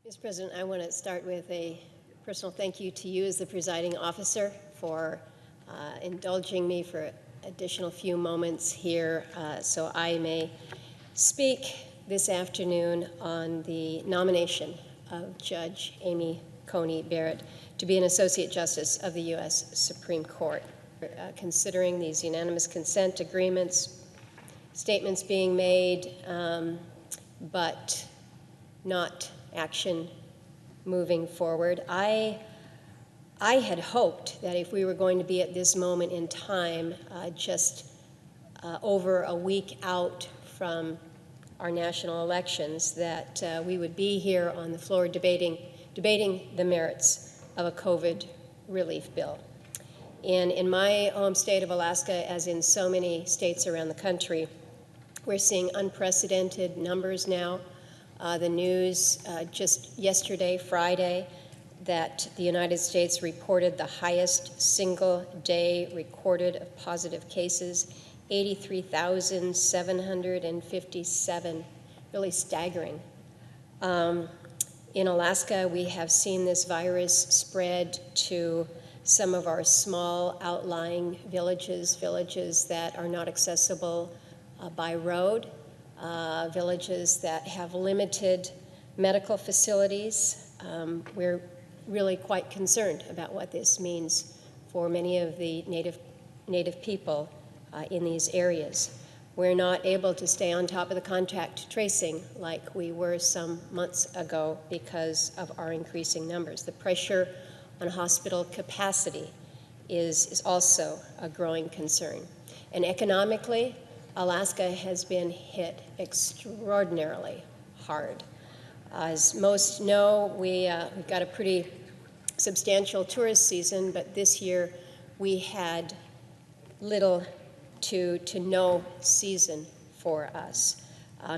Mr. President, I want to start with a personal thank you to you as the presiding officer for indulging me for additional few moments here so I may speak this afternoon on the nomination of Judge Amy Coney Barrett to be an Associate Justice of the U.S. Supreme Court. Considering these unanimous consent agreements, statements being made, but not action moving forward. I had hoped that if we were going to be at this moment in time, just over a week out from our national elections, that we would be here on the floor debating the merits of a COVID relief bill. And in my home state of Alaska, as in so many states around the country, we're seeing unprecedented numbers now. The news just yesterday, Friday, that the United States reported the highest single day recorded of positive cases, 83,757, really staggering. In Alaska, we have seen this virus spread to some of our small outlying villages that are not accessible by road, villages that have limited medical facilities. We're really quite concerned about what this means for many of the native people in these areas. We're not able to stay on top of the contact tracing like we were some months ago because of our increasing numbers. The pressure on hospital capacity is also a growing concern. And economically, Alaska has been hit extraordinarily hard. As most know, we've got a pretty substantial tourist season, but this year we had little to no season for us.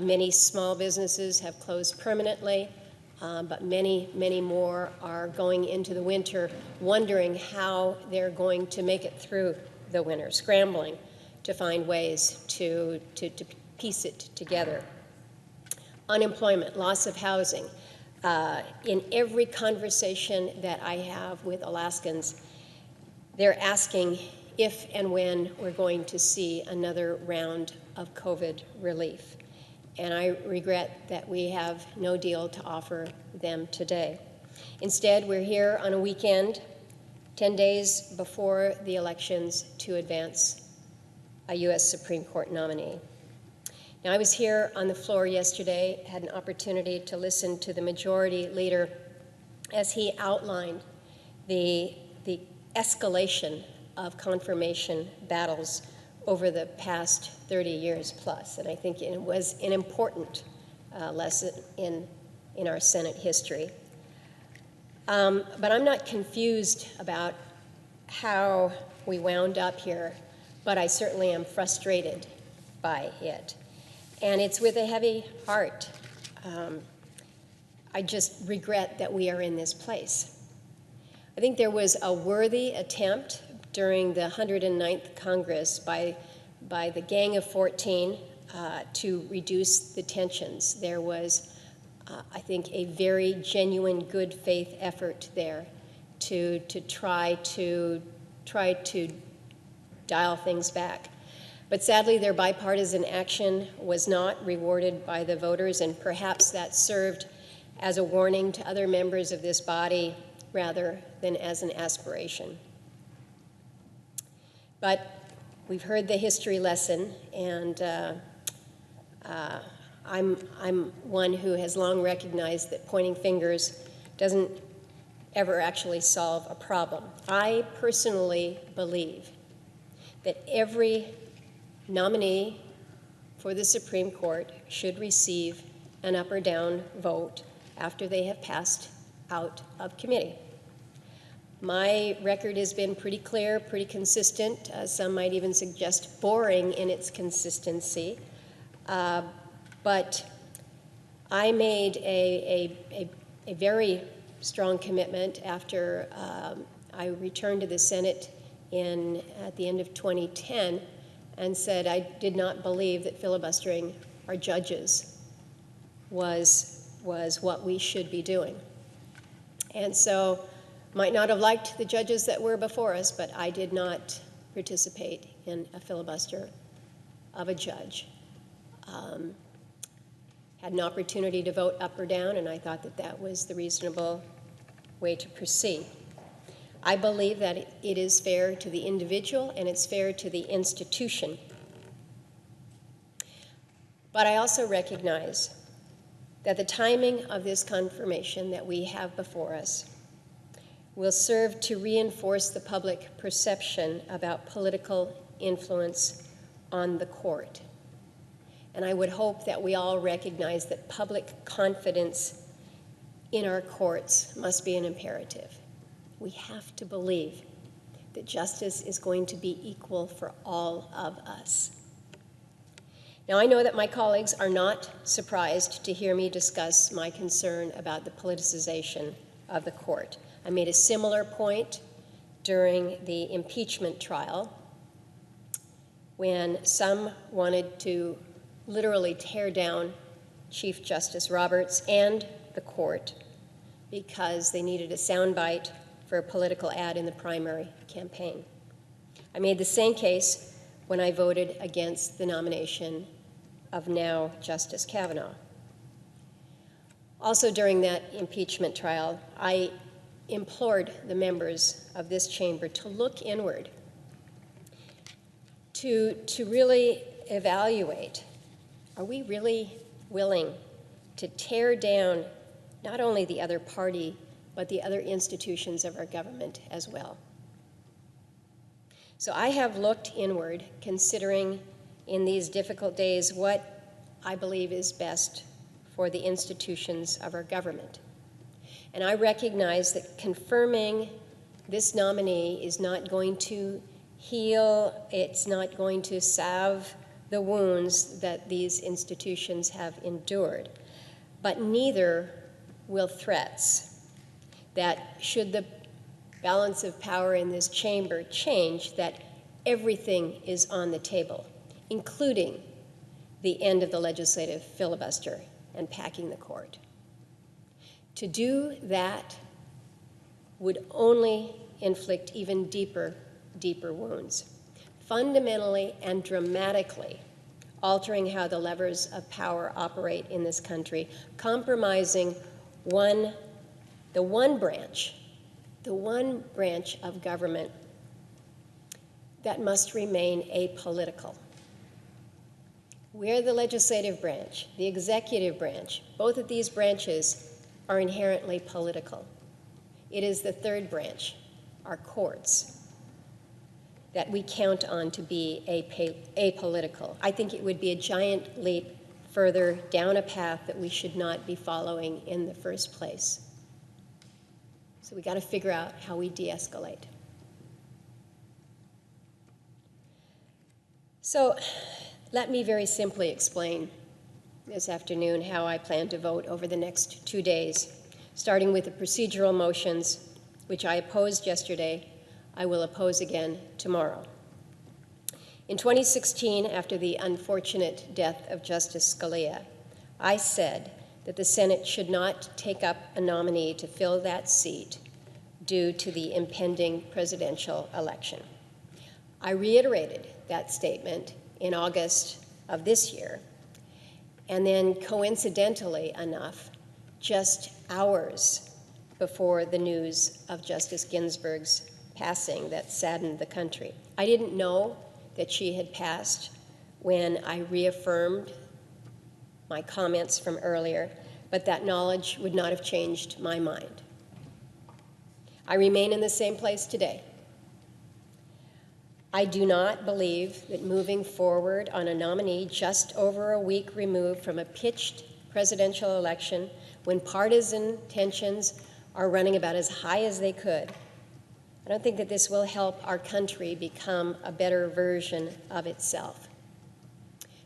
Many small businesses have closed permanently, but many more are going into the winter wondering how they're going to make it through the winter, scrambling to find ways to piece it together. Unemployment, loss of housing. In every conversation that I have with Alaskans, they're asking if and when we're going to see another round of COVID relief. And I regret that we have no deal to offer them today. Instead, we're here on a weekend, 10 days before the elections, to advance a U.S. Supreme Court nominee. Now, I was here on the floor yesterday, had an opportunity to listen to the majority leader as he outlined the escalation of confirmation battles over the past 30 years plus. And I think it was an important lesson in our Senate history. But I'm not confused about how we wound up here, but I certainly am frustrated by it. And it's with a heavy heart. I just regret that we are in this place. I think there was a worthy attempt during the 109th Congress by the Gang of 14 to reduce the tensions. There was, I think, a very genuine good faith effort there to try to dial things back. But sadly, their bipartisan action was not rewarded by the voters, and perhaps that served as a warning to other members of this body rather than as an aspiration. But we've heard the history lesson, and I'm one who has long recognized that pointing fingers doesn't ever actually solve a problem. I personally believe that every nominee for the Supreme Court should receive an up or down vote after they have passed out of committee. My record has been pretty clear, pretty consistent. Some might even suggest boring in its consistency. But I made a very strong commitment after I returned to the Senate at the end of 2010 and said I did not believe that filibustering our judges was was what we should be doing. And so, might not have liked the judges that were before us, but I did not participate in a filibuster of a judge. Had an opportunity to vote up or down, and I thought that that was the reasonable way to proceed. I believe that it is fair to the individual and it's fair to the institution. But I also recognize that the timing of this confirmation that we have before us will serve to reinforce the public perception about political influence on the court. And I would hope that we all recognize that public confidence in our courts must be an imperative. We have to believe that justice is going to be equal for all of us. Now, I know that my colleagues are not surprised to hear me discuss my concern about the politicization of the court. I made a similar point during the impeachment trial when some wanted to literally tear down Chief Justice Roberts and the court because they needed a soundbite for a political ad in the primary campaign. I made the same case when I voted against the nomination of now Justice Kavanaugh. Also during that impeachment trial, I implored the members of this chamber to look inward, to really evaluate, are we really willing to tear down not only the other party, but the other institutions of our government as well? So I have looked inward, considering in these difficult days what I believe is best for the institutions of our government. And I recognize that confirming this nominee is not going to heal, it's not going to salve the wounds that these institutions have endured, but neither will threats that, should the balance of power in this chamber change, that everything is on the table, including the end of the legislative filibuster and packing the court. To do that would only inflict even deeper wounds, fundamentally and dramatically altering how the levers of power operate in this country, compromising the one branch of government that must remain apolitical. We're the legislative branch, the executive branch. Both of these branches are inherently political. It is the third branch, our courts, that we count on to be apolitical. I think it would be a giant leap further down a path that we should not be following in the first place. So we got to figure out how we de-escalate. So let me very simply explain this afternoon how I plan to vote over the next 2 days, starting with the procedural motions, which I opposed yesterday. I will oppose again tomorrow. In 2016, after the unfortunate death of Justice Scalia, I said that the Senate should not take up a nominee to fill that seat due to the impending presidential election. I reiterated that statement in August of this year, and then coincidentally enough, just hours before the news of Justice Ginsburg's passing that saddened the country. I didn't know that she had passed when I reaffirmed my comments from earlier, but that knowledge would not have changed my mind. I remain in the same place today. I do not believe that moving forward on a nominee just over a week removed from a pitched presidential election, when partisan tensions are running about as high as they could, I don't think that this will help our country become a better version of itself.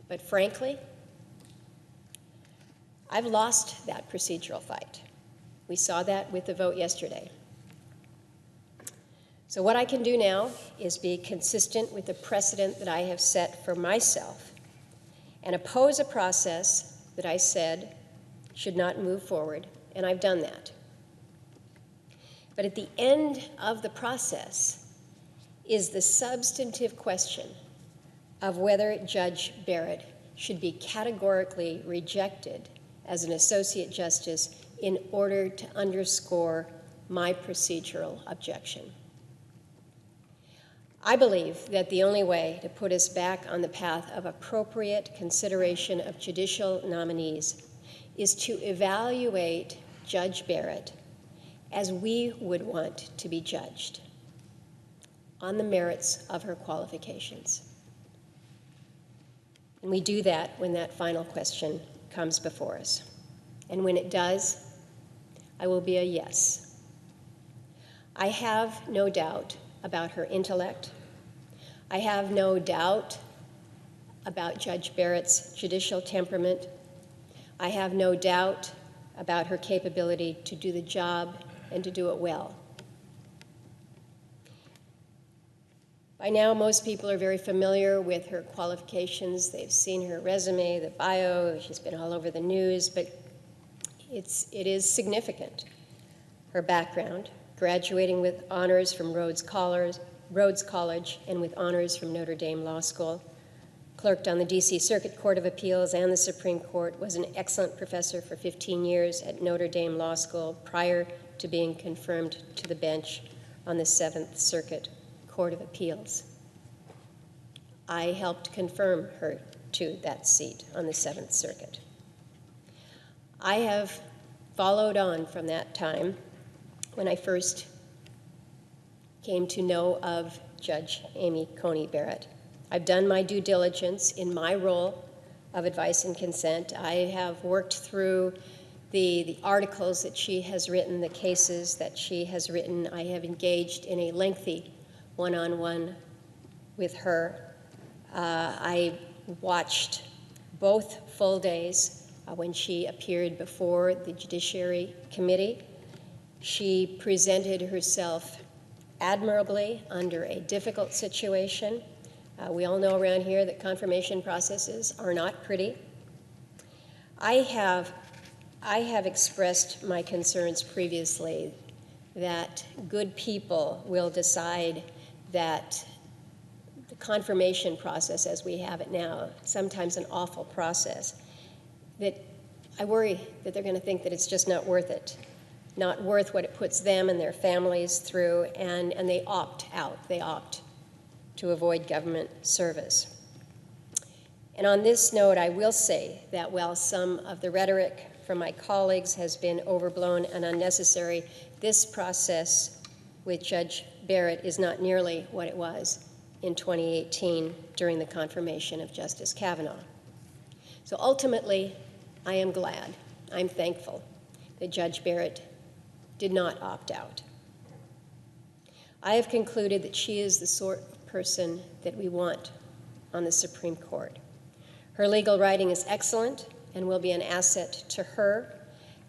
But frankly, I've lost that procedural fight. We saw that with the vote yesterday. So what I can do now is be consistent with the precedent that I have set for myself and oppose a process that I said should not move forward, and I've done that. But at the end of the process is the substantive question of whether Judge Barrett should be categorically rejected as an associate justice in order to underscore my procedural objection. I believe that the only way to put us back on the path of appropriate consideration of judicial nominees is to evaluate Judge Barrett as we would want to be judged, on the merits of her qualifications. And we do that when that final question comes before us. And when it does, I will be a yes. I have no doubt about her intellect. I have no doubt about Judge Barrett's judicial temperament. I have no doubt about her capability to do the job and to do it well. By now, most people are very familiar with her qualifications. They've seen her resume, the bio. She's been all over the news, but it is significant. Her background, graduating with honors from Rhodes College and with honors from Notre Dame Law School, clerked on the D.C. Circuit Court of Appeals and the Supreme Court, was an excellent professor for 15 years at Notre Dame Law School prior to being confirmed to the bench on the Seventh Circuit Court of Appeals. I helped confirm her to that seat on the Seventh Circuit. I have followed on from that time when I first came to know of Judge Amy Coney Barrett. I've done my due diligence in my role of advice and consent. I have worked through the articles that she has written, the cases that she has written. I have engaged in a lengthy one-on-one with her. I watched both full days when she appeared before the Judiciary Committee. She presented herself admirably under a difficult situation. We all know around here that confirmation processes are not pretty. I have expressed my concerns previously that good people will decide that the confirmation process as we have it now, sometimes an awful process, that I worry that they're going to think that it's just not worth it, not worth what it puts them and their families through, and they opt out. They opt to avoid government service. And on this note, I will say that while some of the rhetoric from my colleagues has been overblown and unnecessary, this process with Judge Barrett is not nearly what it was in 2018 during the confirmation of Justice Kavanaugh. So ultimately, I am glad, I'm thankful that Judge Barrett did not opt out. I have concluded that she is the sort of person that we want on the Supreme Court. Her legal writing is excellent and will be an asset to her,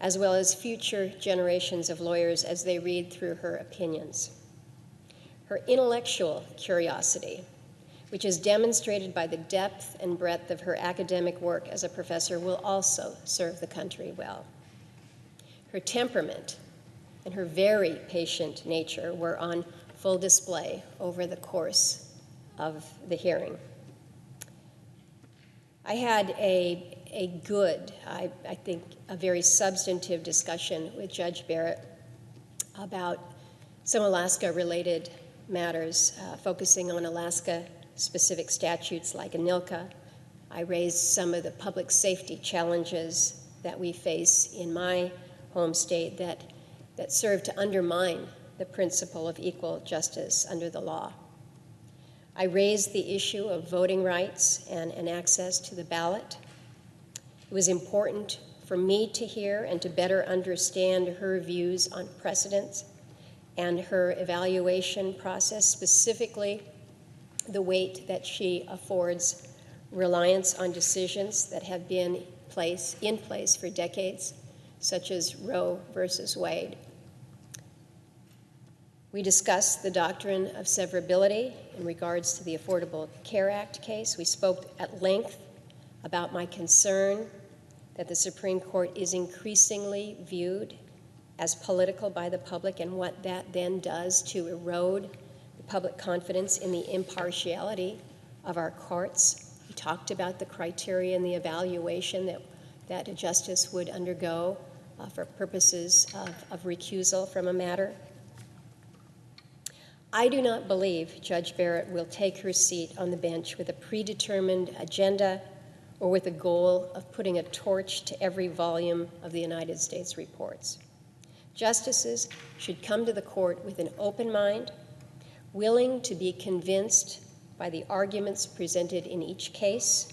as well as future generations of lawyers as they read through her opinions. Her intellectual curiosity, which is demonstrated by the depth and breadth of her academic work as a professor, will also serve the country well. Her temperament and her very patient nature were on full display over the course of the hearing. I had a good, I think, a very substantive discussion with Judge Barrett about some Alaska-related matters, focusing on Alaska-specific statutes like ANILCA. I raised some of the public safety challenges that we face in my home state that serve to undermine the principle of equal justice under the law. I raised the issue of voting rights and access to the ballot. It was important for me to hear and to better understand her views on precedents and her evaluation process, specifically the weight that she affords reliance on decisions that have been in place for decades, such as Roe versus Wade. We discussed the doctrine of severability in regards to the Affordable Care Act case. We spoke at length about my concern that the Supreme Court is increasingly viewed as political by the public, and what that then does to erode the public confidence in the impartiality of our courts. He talked about the criteria and the evaluation that a justice would undergo for purposes of recusal from a matter. I do not believe Judge Barrett will take her seat on the bench with a predetermined agenda or with a goal of putting a torch to every volume of the United States reports. Justices should come to the court with an open mind, willing to be convinced by the arguments presented in each case,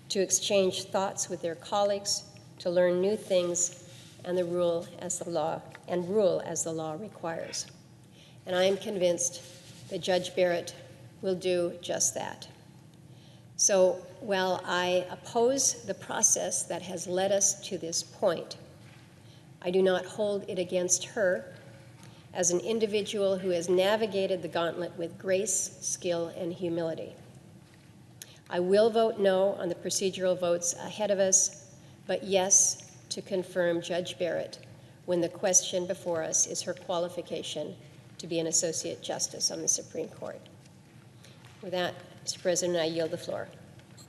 to exchange thoughts with their colleagues, to learn new things, and rule as the law requires. And I am convinced that Judge Barrett will do just that. So while I oppose the process that has led us to this point, I do not hold it against her as an individual who has navigated the gauntlet with grace, skill, and humility. I will vote no on the procedural votes ahead of us, but yes to confirm Judge Barrett when the question before us is her qualification to be an Associate Justice on the Supreme Court. With that, Mr. President, I yield the floor.